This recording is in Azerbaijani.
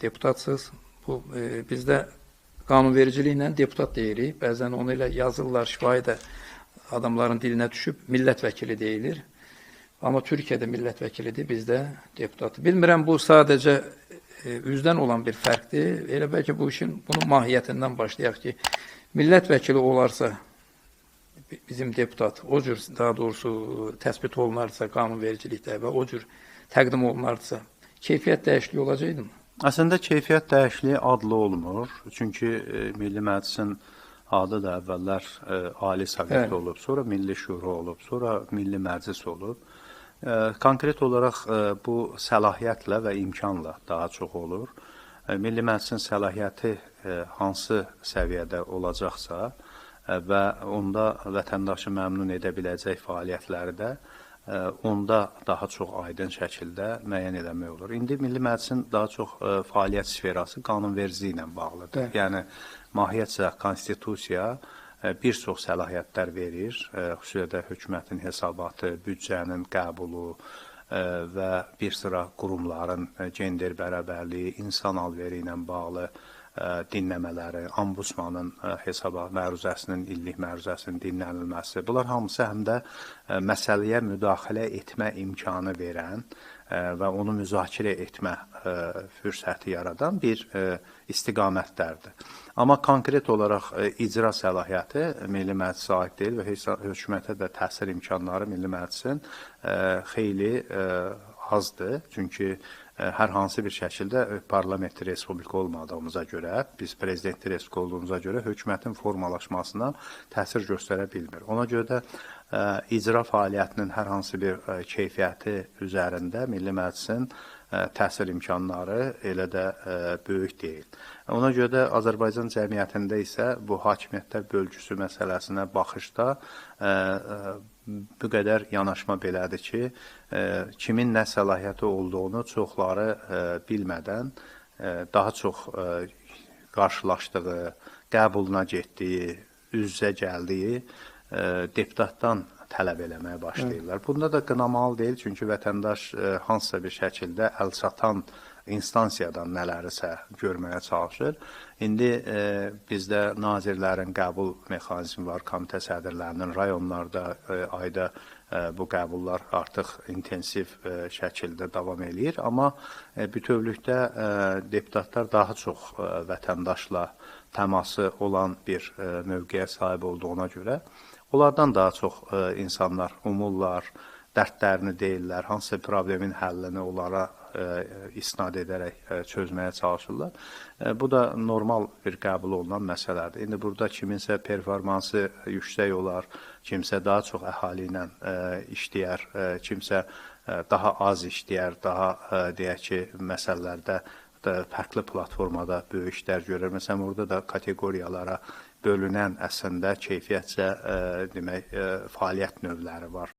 deputatsınız. Bu bizdə qanunvericiliklə deputat deyirik. Bəzən onu elə yazırlar, şifahi də adamların dilinə düşüb millət vəkili deyilir. Amma Türkiyədə millət vəkilidir, bizdə deputat. Bilmirəm, bu sadəcə üzdən olan bir fərqdir. Elə bəlkə bu işin bunun mahiyyətindən başlayaq ki, millət vəkili olarsa bizim deputat, o cür daha doğrusu təsbit olunarsa qanunvericilikdə və o cür təqdim olunarsa, keyfiyyət dəyişikliyi olacaqdı mı? Əslində keyfiyyət dəyişikliyi adlı olmur. Çünki Milli Məclisin adı da əvvəllər Ali Sovet olub, sonra Milli Şura olub, sonra Milli Məclis olub. Konkret olaraq bu səlahiyyətlə və imkanla daha çox olur. Milli Məclisin səlahiyyəti hansı səviyyədə olacaqsa və onda vətəndaşı məmnun edə biləcək fəaliyyətləri də onda daha çox aydın şəkildə müəyyən eləmək olur. İndi Milli Məclisin daha çox fəaliyyət sferası qanunvericiliyi ilə bağlıdır. Yəni, mahiyyətcə konstitusiya bir çox səlahiyyətlər verir, xüsusilə də hökumətin hesabatı, büdcənin qəbulu və bir sıra qurumların gender bərabərliyi, insan alveri ilə bağlı dinləmələri, ombudsmanın hesabat məruzəsinin, illik məruzəsinin dinlənilməsi. Bunlar hamısı həm də məsələyə müdaxilə etmə imkanı verən və onu müzakirə etmə fürsəti yaradan bir istiqamətlərdir. Amma konkret olaraq icra səlahiyyəti Milli Məclisə aid deyil və hökumətə də təsir imkanları Milli Məclisin xeyli azdır. Çünki hər hansı bir şəkildə parlamentli respublika olmadığımıza görə, biz prezidentli respublika olduğumuza görə hökumətin formalaşmasına təsir göstərə bilmir. Ona görə də icra fəaliyyətinin hər hansı bir keyfiyyəti üzərində Milli Məclisin təsir imkanları elə də böyük deyil. Ona görə də Azərbaycan cəmiyyətində isə bu hakimiyyətlər bölgüsü məsələsinə baxışda bu qədər yanaşma belədir ki, kimin nə səlahiyyəti olduğunu çoxları bilmədən daha çox qarşılaşdığı, qəbuluna getdiyi, üz-üzə gəldiyi deputatdan tələb eləməyə başlayırlar. Bunda da qınamalı deyil, çünki vətəndaş hansısa bir şəkildə əlçatan instansiyadan nələrisə görməyə çalışır. İndi bizdə nazirlərin qəbul mexanizmi var, komitə sədrlərinin rayonlarda ayda bu qəbullar artıq intensiv şəkildə davam eləyir. Amma bütövlükdə deputatlar daha çox vətəndaşla təması olan bir mövqeyə sahib olduğuna görə onlardan daha çox insanlar umurlar, dərdlərini deyirlər, hansısa problemin həllini onlara isnad edərək çözməyə çalışırlar. Bu da normal bir qəbul olunan məsələdir. İndi burada kiminsə performansı yüksək olar, kimsə daha çox əhali ilə işləyər, kimsə daha az işləyər, daha deyək ki, məsələlərdə fərqli platformada böyük işlər görür. Məsələn, orada da kateqoriyalara bölünən əslində keyfiyyətcə demək fəaliyyət növləri var.